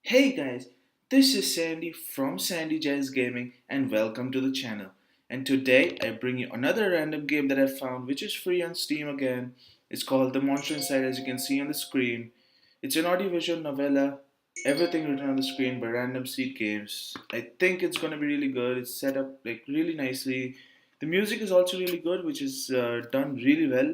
Hey guys, this is Sandy from Sandy Jazz Gaming and welcome to the channel. And today I bring you another random game that I found which is free on Steam again. It's called The Monster Inside, as you can see on the screen. It's an audiovisual novella, everything written on the screen by Random Seed Games. I think it's gonna be really good. It's set up like really nicely. The music is also really good, which is done really well,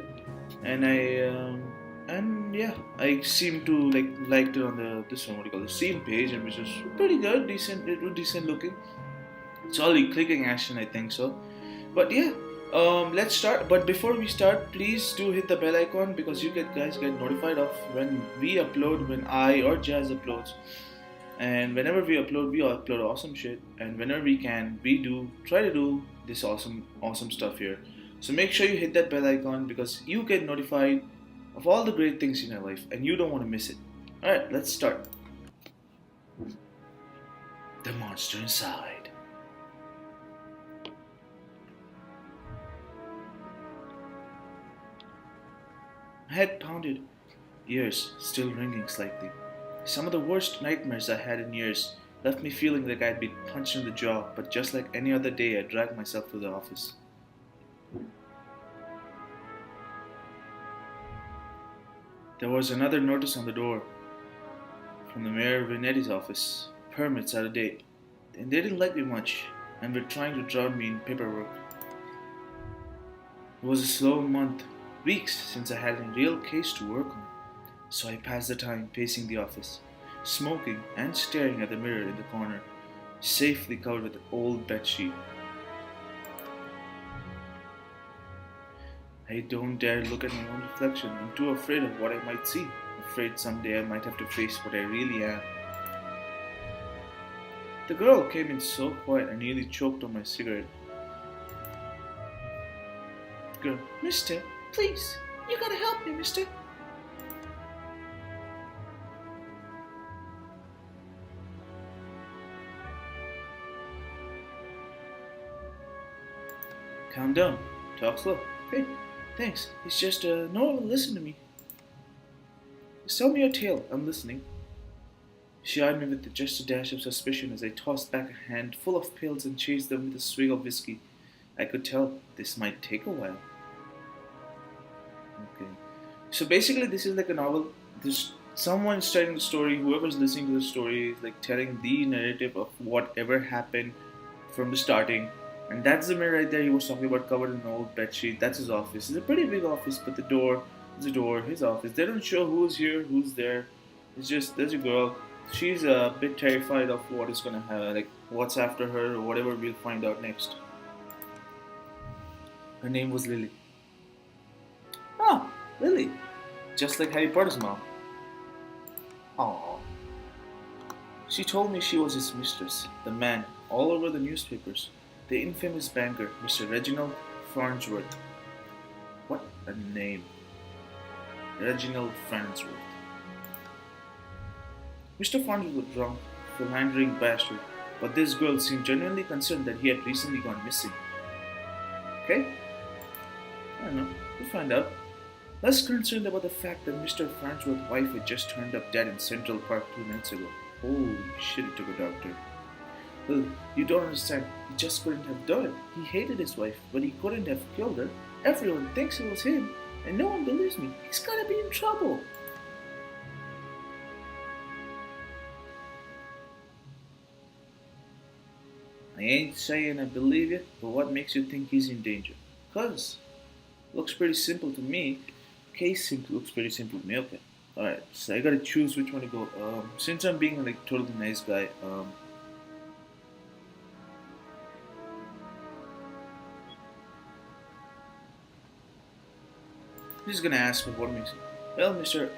and yeah, I seem to liked it on the this one, what do you call it, Steam page, and which was pretty good, decent. It was decent looking. It's only clicking action, I think so. But yeah, let's start. But before we start, please do hit the bell icon because you guys get notified of when we upload, when I or Jazz uploads. And whenever we upload awesome shit. And whenever we can, we do try to do this awesome stuff here. So make sure you hit that bell icon because you get notified of all the great things in your life and you don't want to miss it. Alright, let's start. The Monster Inside. My head pounded, ears still ringing slightly. Some of the worst nightmares I had in years left me feeling like I'd been punched in the jaw, but just like any other day, I dragged myself to the office. There was another notice on the door from the Mayor Vinetti's office. Permits out of date. And they didn't like me much and were trying to drown me in paperwork. It was a slow month, weeks since I had a real case to work on. So I passed the time pacing the office, smoking and staring at the mirror in the corner, safely covered with an old bedsheet. I don't dare look at my own reflection. I'm too afraid of what I might see, afraid someday I might have to face what I really am. The girl came in so quiet I nearly choked on my cigarette. Girl, mister, please, you gotta help me, mister. Calm down, talk slow. Hey, thanks. It's just, no one will listen to me. Just tell me your tale, I'm listening. She eyed me with just a dash of suspicion as I tossed back a hand full of pills and chased them with a swig of whiskey. I could tell this might take a while. Okay. So basically, this is like a novel. This someone's telling the story. Whoever's listening to the story is like telling the narrative of whatever happened from the starting. And that's the mirror right there he was talking about, covered in an old bedsheet. That's his office. It's a pretty big office, but the door is the door, his office. They don't show who's here, who's there. It's just there's a girl. She's a bit terrified of what is gonna happen, like what's after her or whatever we'll find out next. Her name was Lily. Oh, Lily. Just like Harry Potter's mom. Aww. She told me she was his mistress, the man, all over the newspapers. The infamous banker, Mr. Reginald Farnsworth. What a name. Reginald Farnsworth. Mr. Farnsworth was drunk, philandering bastard, but this girl seemed genuinely concerned that he had recently gone missing. Okay? I don't know. We'll find out. Less concerned about the fact that Mr. Farnsworth's wife had just turned up dead in Central Park 2 minutes ago. Holy shit, it took a doctor. Well, you don't understand. He just couldn't have done it. He hated his wife, but he couldn't have killed her. Everyone thinks it was him, and no one believes me. He's gotta be in trouble. I ain't saying I believe you, but what makes you think he's in danger? 'Cause looks pretty simple to me. Looks pretty simple to me. Okay. Alright, so I gotta choose which one to go. Since I'm being like totally nice guy, I'm just gonna ask him what makes it. Well, Mr.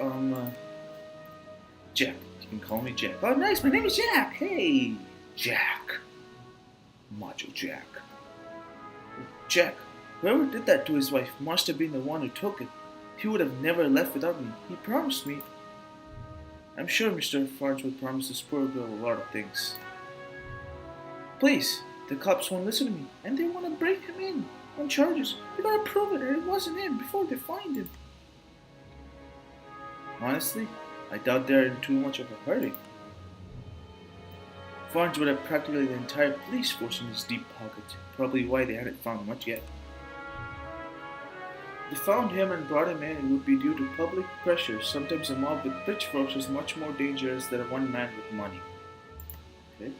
Jack. You can call me Jack. Oh, nice. My name is Jack. Hey, Jack. Macho Jack. Jack, whoever did that to his wife must have been the one who took it. He would have never left without me. He promised me. I'm sure Mr. Farnsworth promised this poor girl a lot of things. Please, the cops won't listen to me, and they want to break him in on charges. They gotta prove it, or it wasn't him before they find him. Honestly, I doubt they're in too much of a hurry. Farns would have practically the entire police force in his deep pocket, probably why they hadn't found much yet. They found him and brought him in, it would be due to public pressure. Sometimes a mob with pitchforks is much more dangerous than one man with money. Okay?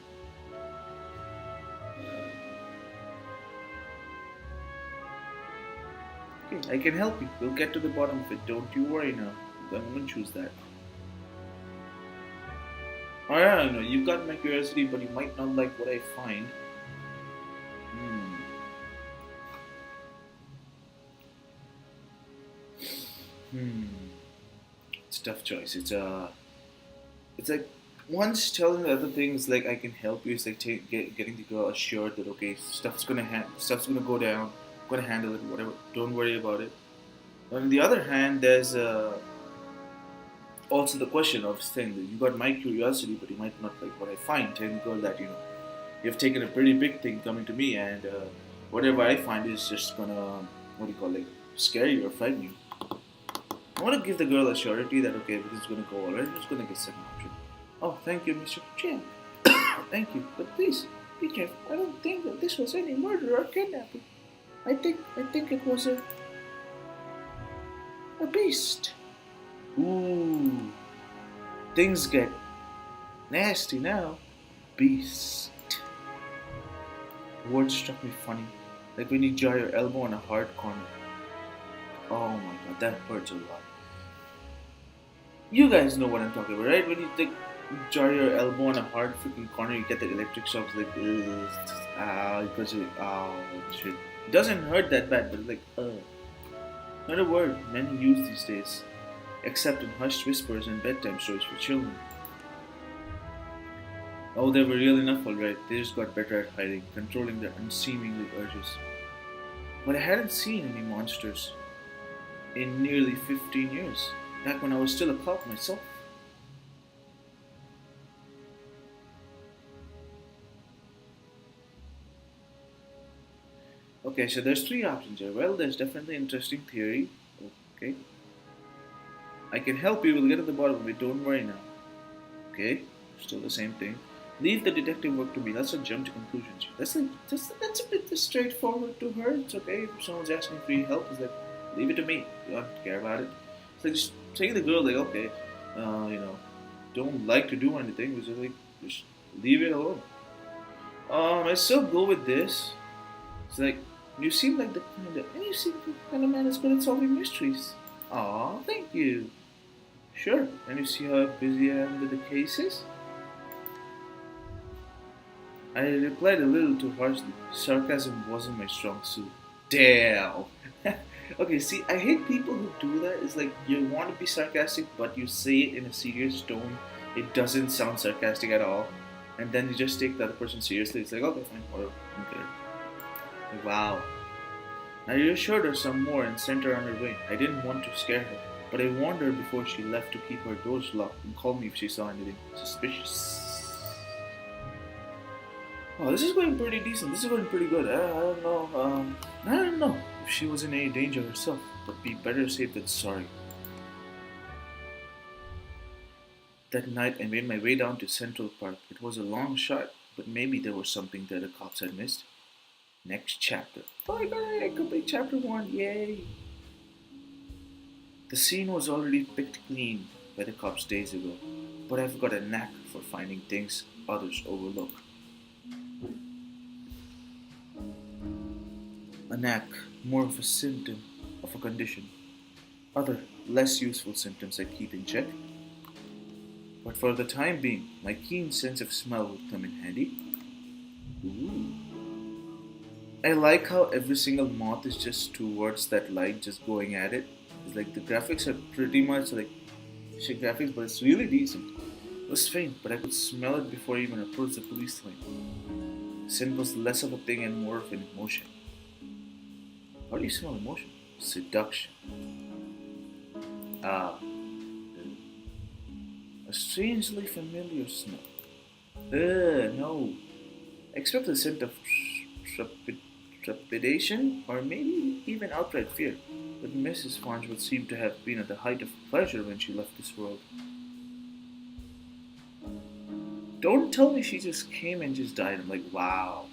Okay, I can help you. We'll get to the bottom of it. Don't you worry now. I'm gonna choose that. I don't know. You've got my curiosity, but you might not like what I find. Hmm. Hmm. It's a tough choice. It's like once telling the other things like I can help you. It's like getting the girl assured that okay, stuff's gonna go down. I'm gonna handle it. Whatever. Don't worry about it. On the other hand, there's also the question of saying that you got my curiosity, but you might not like what I find. Telling the girl that you've taken a pretty big thing coming to me, and whatever I find is just gonna what do you call it, scare you or frighten you. I want to give the girl a surety that okay, this is gonna go alright. I'm just gonna get second option. Oh, thank you, Mr. Chan. Thank you, but please be careful. I don't think that this was any murder or kidnapping. I think it was a beast. Ooh, things get nasty now. Beast. The word struck me funny, like when you jar your elbow on a hard corner. Oh my god, that hurts a lot. You guys know what I'm talking about, right? When you jar your elbow on a hard freaking corner, you get the electric shocks like, because shit. It doesn't hurt that bad, but like, not a word many use these days, except in hushed whispers and bedtime stories for children. Oh, they were real enough, alright. They just got better at hiding, controlling their unseemly urges. But I hadn't seen any monsters in nearly 15 years, back when I was still a cop myself. Okay, so there's three options here. Well, there's definitely interesting theory. Okay, I can help you. We'll get to the bottom of it. Don't worry now. Okay, still the same thing. Leave the detective work to me. That's a jump to conclusions. That's a bit straightforward to her. It's okay if someone's asking for your help. It's like leave it to me. You don't care about it. It's like just saying to the girl like okay, you know, don't like to do anything. It's just like just leave it alone. I still go with this. It's like you seem like the kind of man that's good at solving mysteries. Aw, thank you. Sure. And you see how busy I am with the cases? I replied a little too harshly. Sarcasm wasn't my strong suit. Damn. Okay, see, I hate people who do that. It's like you want to be sarcastic, but you say it in a serious tone. It doesn't sound sarcastic at all. And then you just take the other person seriously. It's like, okay, fine, whatever. Okay. Wow. Now you assured her some more and sent her on her way. I didn't want to scare her, but I warned her before she left to keep her doors locked and call me if she saw anything suspicious. Oh, this is going pretty decent. This is going pretty good. I don't know. I don't know if she was in any danger herself, but be better safe than sorry. That night, I made my way down to Central Park. It was a long shot, but maybe there was something that the cops had missed. Next chapter. Oh my god, I complete chapter 1. Yay! The scene was already picked clean by the cops days ago, but I've got a knack for finding things others overlook. A knack, more of a symptom of a condition. Other, less useful symptoms I keep in check. But for the time being, my keen sense of smell would come in handy. Ooh. I like how every single moth is just towards that light, just going at it. It's like the graphics are pretty much like shit graphics, but it's really decent. It was faint, but I could smell it before I even approached the police line. Scent was less of a thing and more of an emotion. How do you smell emotion? Seduction. Ah, a strangely familiar smell. No. I expect the scent of trepidation or maybe even outright fear. But Mrs. Farnsworth seemed to have been at the height of pleasure when she left this world. Don't tell me she just came and just died. I'm like, wow.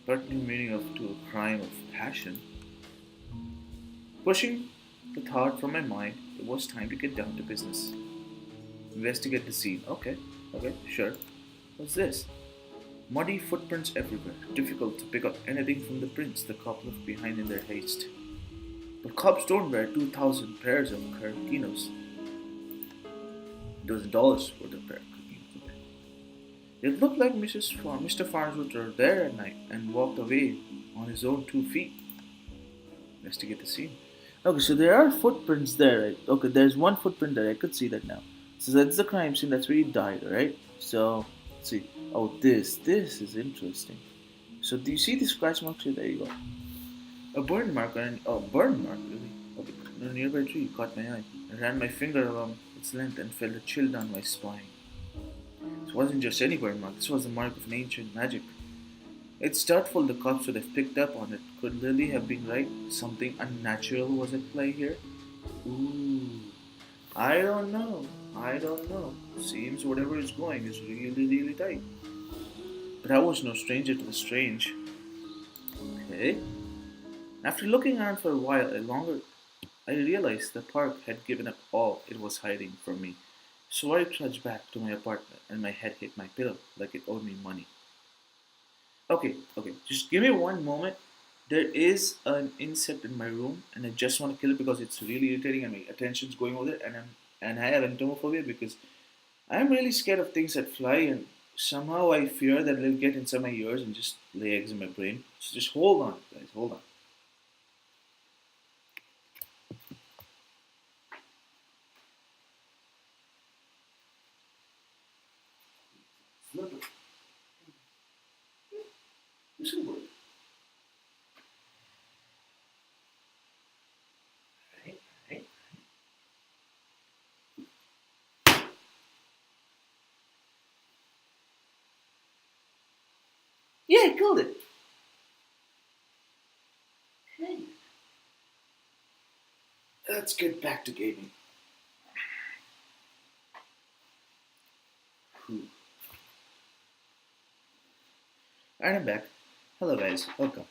But new meaning of to a crime of passion. Pushing the thought from my mind, it was time to get down to business. Investigate the scene. Okay, sure. What's this? Muddy footprints everywhere. Difficult to pick up anything from the prints the cops left behind in their haste. But cops don't wear 2,000 pairs of Carquinos. $2,000 worth of pair of Carquinos. It looked like Mr. Farnsworth were there at night and walked away on his own 2 feet. Investigate the scene. Okay, so there are footprints there, right? Okay, there's one footprint there. I could see that now. So that's the crime scene. That's where he died, right? So let's see. Oh, this is interesting. So do you see the scratch marks here? There you go. A burn mark and a burn mark really. Okay, a nearby tree caught my eye. I ran my finger along its length and felt a chill down my spine. This wasn't just any burn mark. This was the mark of an ancient magic. It's doubtful the cops would have picked up on it. Could Lily have been right? Something unnatural was at play here? Ooh. I don't know. I don't know. Seems whatever is going is really tight. But I was no stranger to the strange. Okay. After looking around for a while longer, I realized the park had given up all it was hiding from me. So I trudged back to my apartment and my head hit my pillow like it owed me money. Okay, just give me one moment. There is an insect in my room and I just want to kill it because it's really irritating and my attention's going over there and I have entomophobia because I'm really scared of things that fly and somehow I fear that it'll get inside my ears and just lay eggs in my brain. So just hold on, guys, hold on. This will work. Right, right. Yeah, I killed it. Hey. Let's get back to gaming. Whew. Alright, I'm back. Hello guys, welcome.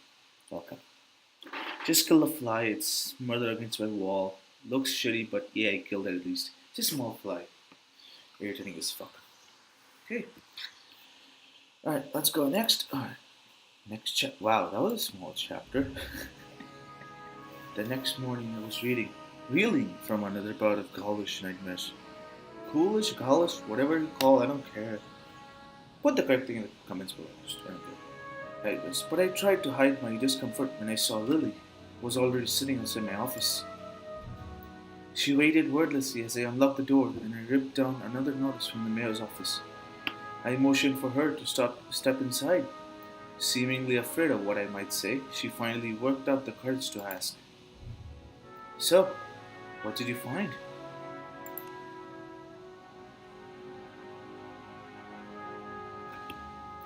Just killed a fly, it's smothered against my wall. Looks shitty, but yeah, I killed it at least. It's a small fly. Irritating as fuck. Okay. Alright, let's go next. Alright. Next chapter. Wow, that was a small chapter. The next morning I was reeling from another bout of ghoulish nightmares. Coolish, ghoulish, whatever you call, I don't care. Put the correct thing in the comments below. Just I don't care. But I tried to hide my discomfort when I saw Lily was already sitting outside my office. She waited wordlessly as I unlocked the door and I ripped down another notice from the mayor's office. I motioned for her to step inside. Seemingly afraid of what I might say, she finally worked up the courage to ask, "So, what did you find?"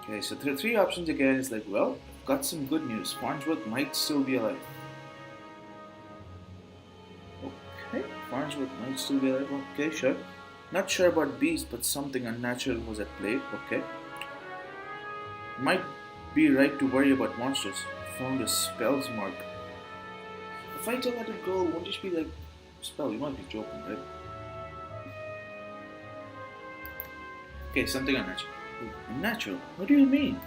Okay, so there are three options again. It's like, well, I've got some good news. Farnsworth might still be alive. Okay, Farnsworth might still be alive. Okay, sure. Not sure about bees, but something unnatural was at play. Okay. Might be right to worry about monsters. Found a spells mark. If I tell that a girl, won't just be like, spell? You might be joking, right? Okay, something unnatural. Unnatural? What do you mean?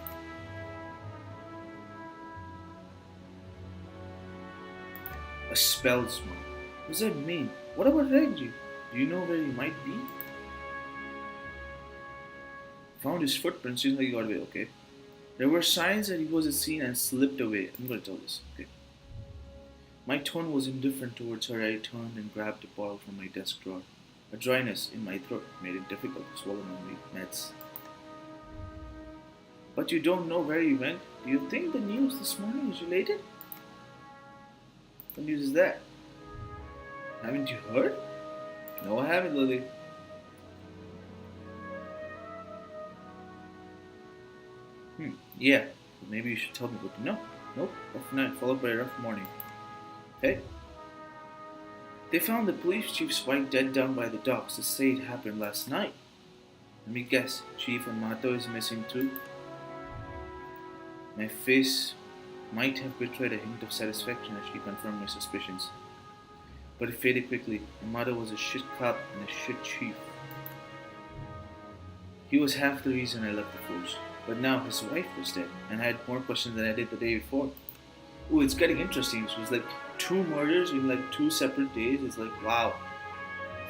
A spells mark. What does that mean? What about Reggie? Do you know where he might be? Found his footprints, seems like he got away, okay. There were signs that he was seen and slipped away. I'm gonna tell this, okay. My tone was indifferent towards her. I turned and grabbed a bottle from my desk drawer. A dryness in my throat made it difficult to swallow my meds. But you don't know where he went? Do you think the news this morning is related? What news is that? Haven't you heard? No, I haven't, Lily. Yeah. Maybe you should tell me what to know. Nope. Rough night followed by a rough morning. Okay. They found the police chief's wife dead down by the docks. They say it happened last night. Let me guess, Chief Amato is missing too? My face might have betrayed a hint of satisfaction as she confirmed my suspicions. But it faded quickly. Amato was a shit cop and a shit chief. He was half the reason I left the force. But now his wife was dead, and I had more questions than I did the day before. Ooh, it's getting interesting. So it was like 2 murders in like 2 separate days. It's like, wow.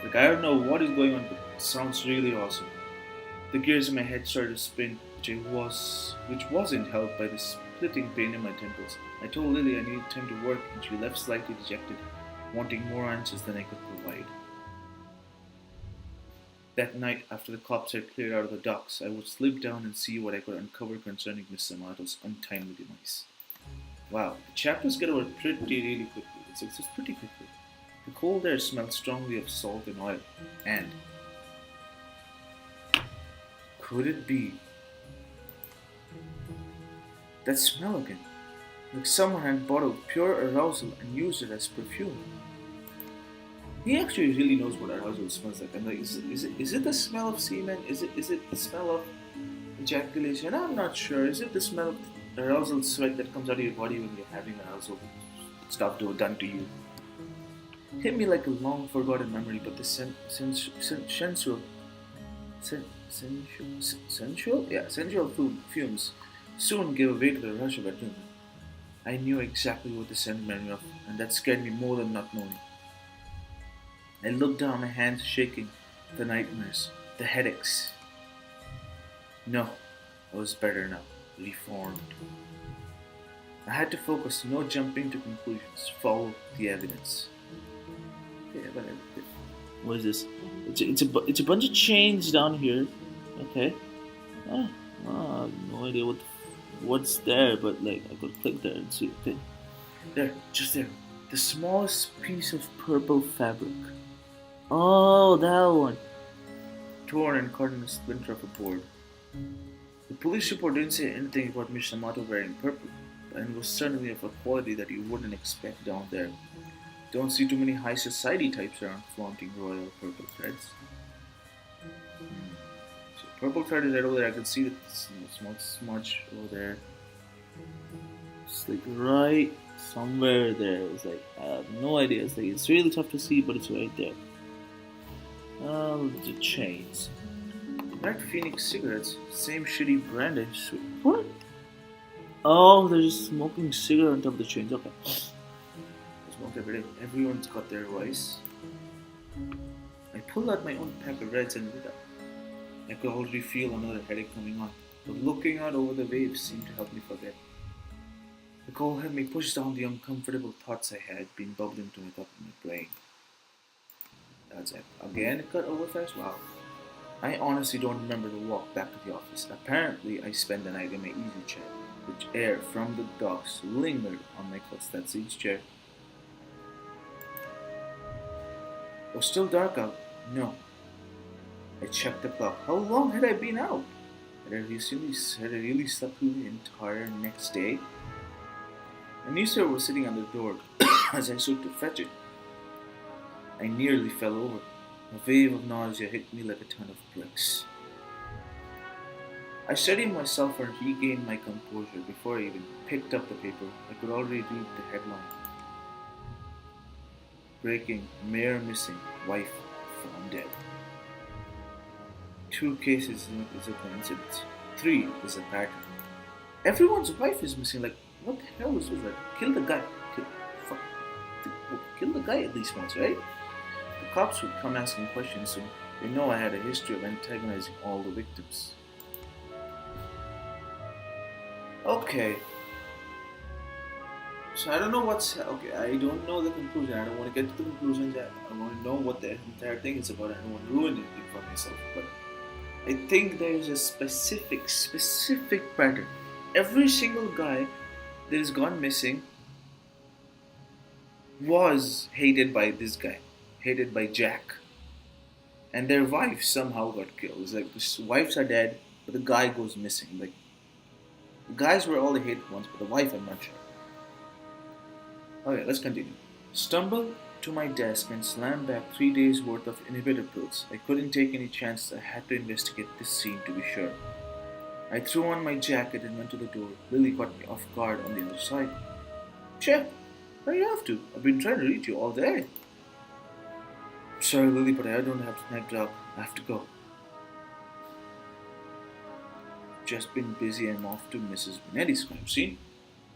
Like, I don't know what is going on, but it sounds really awesome. The gears in my head started to spin, which wasn't helped by the splitting pain in my temples. I told Lily I needed time to work, and she left slightly dejected, wanting more answers than I could provide. That night, after the cops had cleared out of the docks, I would slip down and see what I could uncover concerning Miss Amato's untimely demise. Wow, the chapters get over pretty really quickly. It's pretty quickly. The cold air smelled strongly of salt and oil. And could it be that smell again? Like someone had bottled pure arousal and used it as perfume. He actually really knows what arousal smells like. I'm like, is it the smell of semen? Is it the smell of ejaculation? I'm not sure. Is it the smell of arousal sweat that comes out of your body when you're having arousal stuff done to you? Hit me like a long forgotten memory, but the sensual fumes soon gave way to the rush of adrenaline. I knew exactly what the scent meant of, and that scared me more than not knowing. I looked down, my hands shaking, the nightmares, the headaches. No, I was better now, reformed. I had to focus, no jumping to conclusions, follow the evidence. Yeah, but what is this? It's a bunch of chains down here. Okay. I have no idea what's there, but like I could click there and see. Okay. There, just there. The smallest piece of purple fabric. Oh, that one. Torn and cut in a splinter of a board. The police report didn't say anything about Miss Amato wearing purple, and it was certainly of a quality that you wouldn't expect down there. Don't see too many high society types around flaunting royal purple threads. So purple thread is right over there. I can see the small smudge over there. It's like right somewhere there. It's like I have no idea. It's like it's really tough to see, but it's right there. The chains. Black Phoenix cigarettes. Same shitty brand. What? Oh, they're just smoking cigarette on top of the chains. Okay. Smoke every day. Everyone's got their vice. I pulled out my own pack of reds and lit up. I could already feel another headache coming on, but looking out over the waves seemed to help me forget. The cold had me push down the uncomfortable thoughts I had been bubbling to the top of my brain. That's it. Again, it got over fast. Wow. I honestly don't remember the walk back to the office. Apparently, I spent the night in my easy chair, which air from the docks lingered on my clothes. That's each chair. It was still dark out. No. I checked the clock. How long had I been out? Had I really slept through the entire next day? A newspaper was sitting on the door as I stood to fetch it. I nearly fell over. A wave of nausea hit me like a ton of bricks. I steadied myself and regained my composure before I even picked up the paper. I could already read the headline. Breaking, mayor missing, wife found dead. 2 cases is a coincidence. 3 is a pattern. Everyone's wife is missing. Like, what the hell is this? Like, kill the guy. Kill the guy at least once, right? The cops would come asking questions, so they know I had a history of antagonizing all the victims. Okay. So I don't know I don't know the conclusion. I don't want to get to the conclusion yet. I want to know what the entire thing is about. I don't want to ruin anything for myself. But I think there is a specific pattern. Every single guy that has gone missing was hated by this guy. Hated by Jack. And their wives somehow got killed. It's like the wives are dead, but the guy goes missing. Like, the guys were all the hated ones, but the wife I'm not sure. Okay, let's continue. Stumble to my desk and slammed back 3 days worth of inhibitor pills. I couldn't take any chances. I had to investigate this scene to be sure. I threw on my jacket and went to the door. Lily caught me off guard on the other side. Check, where are you off to? I've been trying to reach you all day. Sorry, Lily, but I don't have the night job. I have to go. Just been busy. I'm off to Mrs. Benetti's crime scene.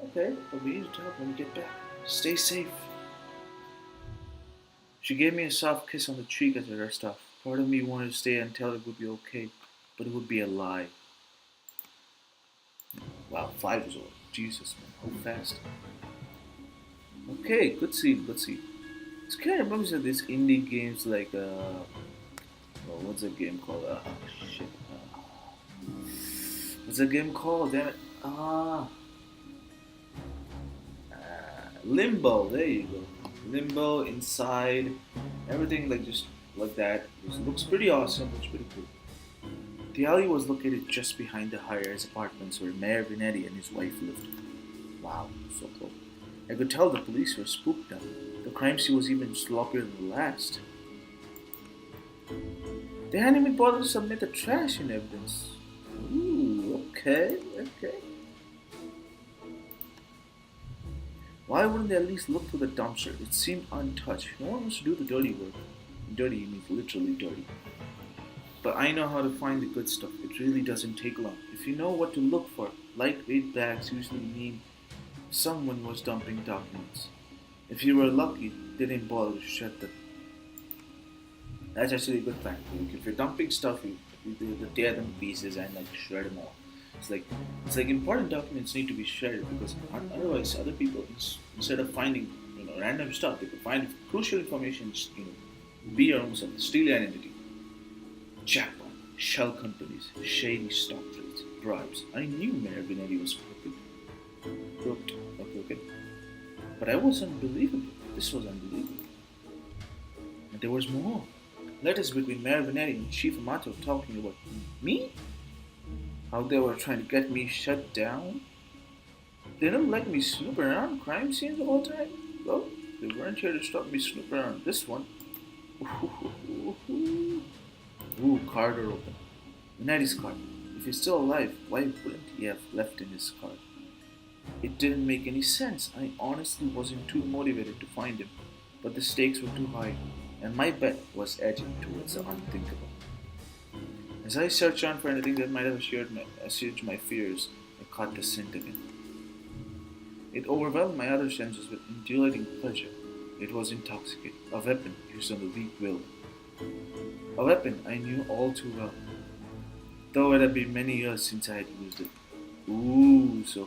Okay, but we need to talk when we get back. Stay safe. She gave me a soft kiss on the cheek as I rushed off. Part of me wanted to stay and tell her it would be okay, but it would be a lie. Wow, 5 years old. Jesus, man, how fast. Okay, good scene, good scene. This kind of reminds me of these indie games like, well, what's that game called? Shit. What's that game called? Damn it. Limbo, there you go. Limbo, Inside, everything like just like that. It looks pretty awesome, looks pretty cool. The alley was located just behind the high-rise apartments where Mayor Vinetti and his wife lived. Wow, so close. I could tell the police were spooked now. The crime scene was even sloppier than the last. They hadn't even bothered to submit the trash in evidence. Ooh, okay, okay. Why wouldn't they at least look through the dumpster? It seemed untouched. No one wants to do the dirty work. Dirty means literally dirty. But I know how to find the good stuff. It really doesn't take long. If you know what to look for, lightweight bags usually mean someone was dumping documents. If you were lucky, they didn't bother to shred them. That's actually a good fact. Like, if you're dumping stuff, you tear them to pieces and like shred them all. It's like important documents need to be shredded because otherwise other people instead of finding random stuff, they could find crucial information. Be your own self, steal your identity. Jackpot, shell companies, shady stock trades, bribes. I knew Mayor Benetti was crooked. Okay. But I was unbelievable. This was unbelievable. And there was more. Letters between Mayor Benetti and Chief Amato talking about me? How they were trying to get me shut down? They didn't let me snoop around crime scenes all the time? Well, they weren't here to stop me snooping around this one. Ooh, car door open. Benetti's car. If he's still alive, why wouldn't he have left in his car? It didn't make any sense. I honestly wasn't too motivated to find him, but the stakes were too high, and my bet was edging towards the unthinkable. As I searched on for anything that might have assuaged my fears, I caught the scent again. It overwhelmed my other senses with indulating pleasure. It was intoxicating, a weapon used on the weak will. A weapon I knew all too well, though it had been many years since I had used it. Ooh, so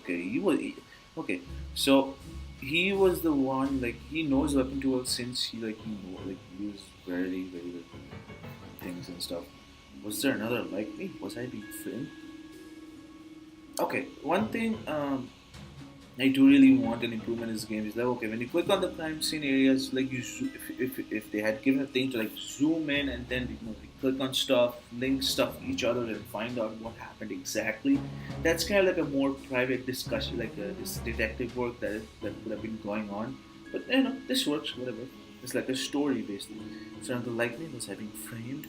so he was the one, like, he knows weapon too well since he used very, very good things and stuff. Was there another like me? Was I being filmed? Okay, one thing I do really want an improvement in this game is that okay, when you click on the crime scene areas, like if they had given a thing to like zoom in and then like click on stuff, link stuff to each other and find out what happened exactly, that's kind of like a more private discussion, like this detective work that would have been going on. But this works, whatever. It's like a story basically. So the likeness was having framed.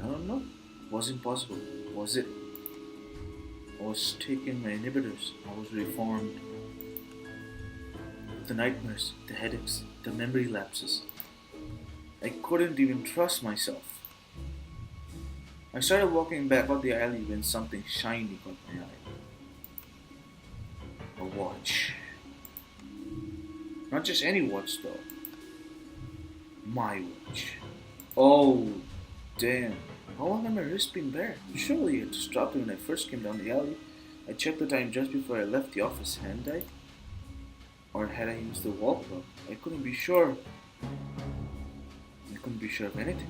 I don't know. Wasn't possible. Was it? I was taking my inhibitors. I was reformed. The nightmares, the headaches, the memory lapses. I couldn't even trust myself. I started walking back up the alley when something shiny caught my eye. A watch. Not just any watch though. My watch. Oh, damn. How long had my wrist been bare? Surely it just dropped when I first came down the alley. I checked the time just before I left the office, hadn't I? Or had I used the wall clock? I couldn't be sure. I couldn't be sure of anything.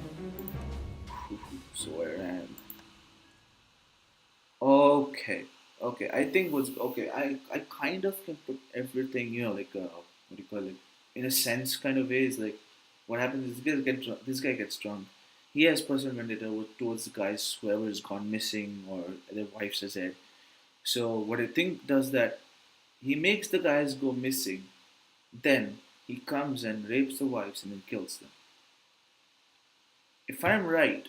So I ran. Okay. I think was okay. I kind of can put everything, like what do you call it? In a sense, kind of ways. Like what happens is this guy gets drunk. He has personal vendetta towards the guys whoever has gone missing or their wives are dead. So what I think does that he makes the guys go missing. Then He comes and rapes the wives and then kills them. If I'm right,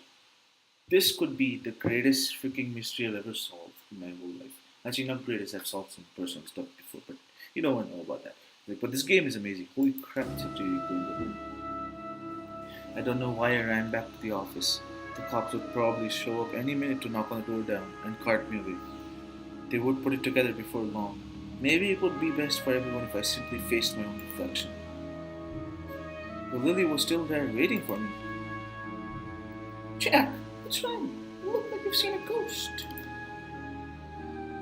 this could be the greatest freaking mystery I've ever solved in my whole life. Actually, not greatest, I've solved some personal stuff before, but you don't know about that. Like, but this game is amazing. Holy crap, it's actually good. I don't know why I ran back to the office. The cops would probably show up any minute to knock on the door down and cart me away. They would put it together before long. Maybe it would be best for everyone if I simply faced my own reflection. But Lily was still there waiting for me. Jack, what's wrong? You look like you've seen a ghost.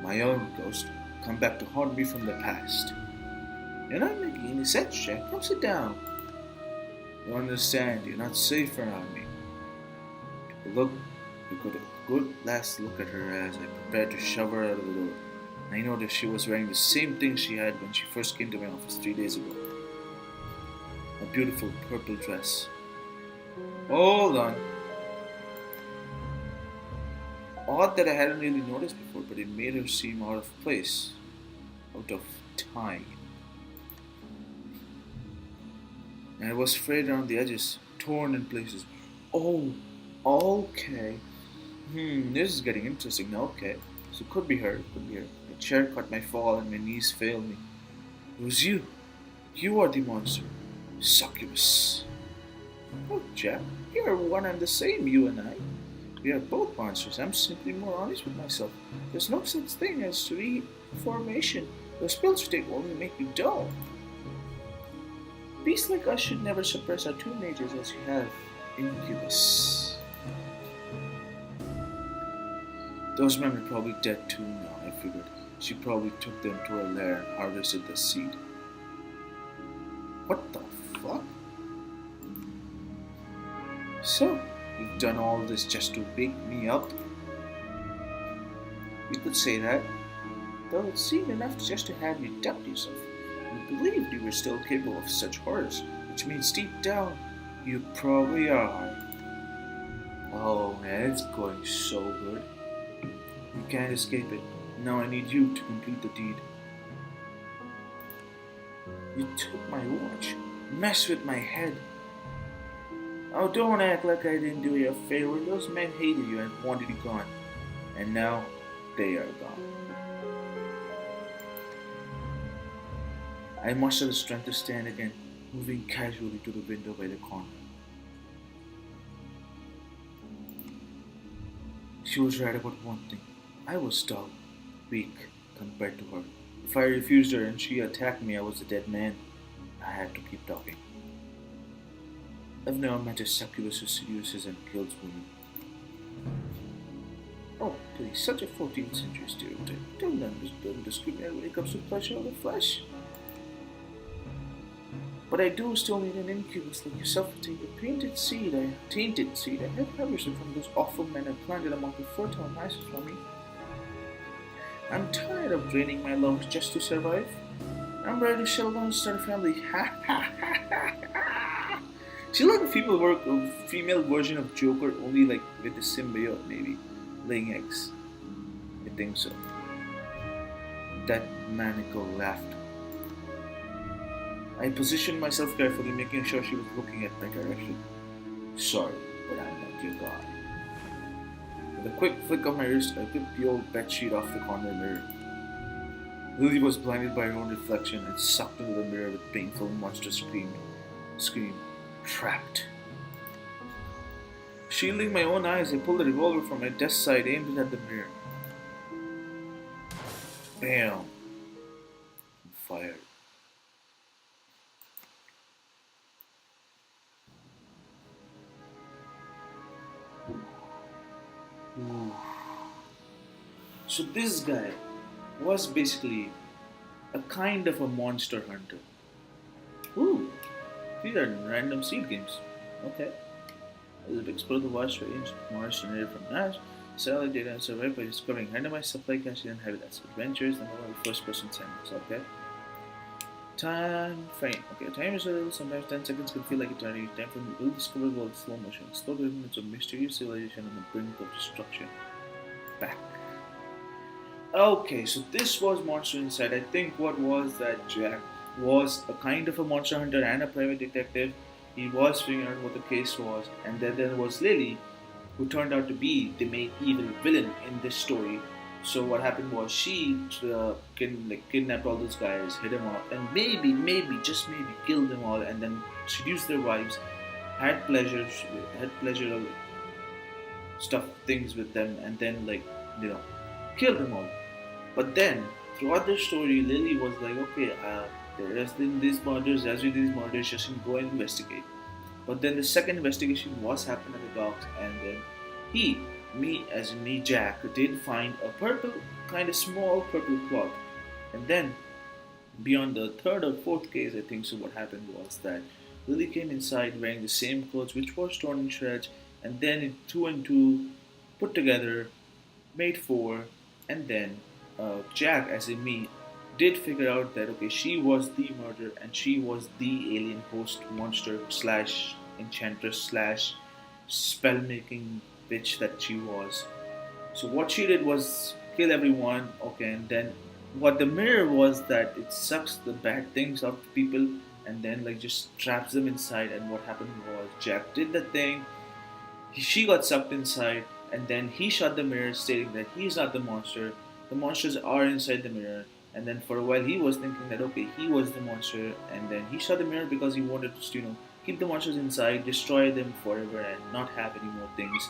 My own ghost, come back to haunt me from the past. You're not making any sense, Jack. Come sit down. You understand, you're not safe around me. Look, we got a good last look at her as I prepared to shove her out of the door. I noticed she was wearing the same thing she had when she first came to my office 3 days ago. A beautiful purple dress. Hold on. Odd that I hadn't really noticed before, but it made her seem out of place. Out of time. And it was frayed around the edges, torn in places. Oh, okay. This is getting interesting now, okay. So it could be her, My chair caught my fall and my knees failed me. It was you. You are the monster. Succubus. Oh, Jack, you are one and the same, you and I. We are both monsters. I'm simply more honest with myself. There's no such thing as reformation. Those pills you take only make you dull. Beasts like us should never suppress our true natures as you have, Incubus. Those men are probably dead too now, I figured. She probably took them to her lair and harvested the seed. What the fuck? So, you've done all this just to wake me up? You could say that, though it seemed enough just to have you doubt yourself. You believed you were still capable of such horrors, which means deep down, you probably are. Oh man, it's going so good. You can't escape it. Now I need you to complete the deed. You took my watch, messed with my head. Oh, don't act like I didn't do you a favor. Those men hated you and wanted you gone. And now, they are gone. I mustered the strength to stand again, moving casually to the window by the corner. She was right about one thing. I was dull, weak, compared to her. If I refused her and she attacked me, I was a dead man. I had to keep talking. I've never met a succubus who seduces and kills women. Oh, please, such a 14th century stereotype. Don't discriminate when it comes to pleasure of the flesh. But I do still need an incubus like yourself to take a tainted seed I had harvested from those awful men and planted among the fertile masses for me. I'm tired of draining my lungs just to survive. I'm ready to settle down and start a family. Ha ha ha ha ha! She's like a female version of Joker, only like with a symbiote, maybe laying eggs. I think so. That maniacal laughter. I positioned myself carefully, making sure she was looking at my direction. Sorry, but I'm not your guy. With a quick flick of my wrist, I took the old bedsheet off the corner mirror. Lily was blinded by her own reflection and sucked into the mirror with painful, monstrous scream. Trapped. Shielding my own eyes, I pulled the revolver from my desk side, aimed it at the mirror. Bam! Fired. Ooh. So this guy was basically a kind of a monster hunter. Ooh, these are random seed games. Okay. Let's explore the vast range of Mars generated from Mars, sell data and survive by discovering randomized supply caches and habitats, adventures, and all first-person sandbox. Okay. Time frame. Okay, time is a little. Sometimes 10 seconds can feel like eternity. Time frame will discover world in slow motion. Slow movements of mysterious civilization on the brink of destruction. Back. Okay, so this was Monster Inside. I think what was that, Jack? was a kind of a monster hunter and a private detective. He was figuring out what the case was, and then there was Lily, who turned out to be the main evil villain in this story. So what happened was she kidnapped all those guys, hit them off, and maybe, just maybe, killed them all, and then seduced their wives, had pleasure, had pleasure of stuff things with them, and then you know killed them all. But then throughout the story, Lily was like, okay, there has been these murders, there's been these murders, just go and investigate. But then the second investigation was happening at the docks, and then he, me as in me, Jack, did find a purple, kind of small purple cloth. And then beyond the third or fourth case, I think so, what happened was that Lily came inside wearing the same clothes which was torn in shreds, and then two and two put together made four, and then Jack, as in me, did figure out that okay, she was the murderer and she was the alien host monster slash enchantress slash spell-making bitch that she was. So what she did was kill everyone, okay, and then what the mirror was that it sucks the bad things out of people and then just traps them inside. And what happened was Jack did the thing, she got sucked inside, and then he shot the mirror, stating that he's not the monster. The monsters are inside the mirror. And then for a while, he was thinking that okay, he was the monster, and then he shot the mirror because he wanted to, keep the monsters inside, destroy them forever, and not have any more things.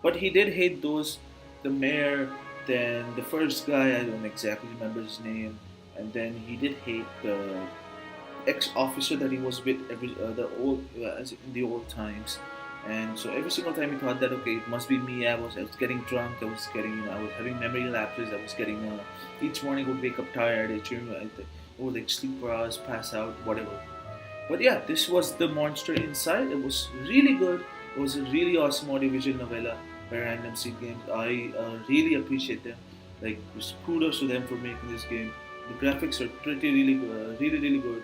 But he did hate those, the mayor, then the first guy, I don't exactly remember his name, and then he did hate the ex-officer that he was with the old as in the old times. And so every single time he thought that okay, it must be me. I was getting drunk. I was having memory lapses. I was getting each morning I would wake up tired. I would sleep for hours, pass out, whatever. But yeah, this was the monster inside. It was really good. It was a really awesome audiovisual novella by Random Seed Games. I really appreciate them. Just kudos to them for making this game. The graphics are really good.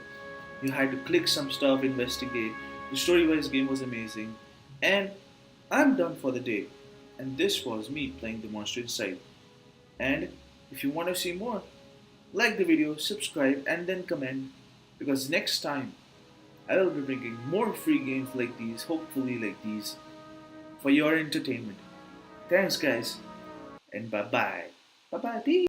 You had to click some stuff, investigate. The story-wise game was amazing. And I'm done for the day. And this was me playing the Monster Inside. And if you want to see more, like the video, subscribe, and then comment. Because next time, I will be bringing more free games like these, hopefully like these, for your entertainment. Thanks guys, and bye bye. Bye bye, peace.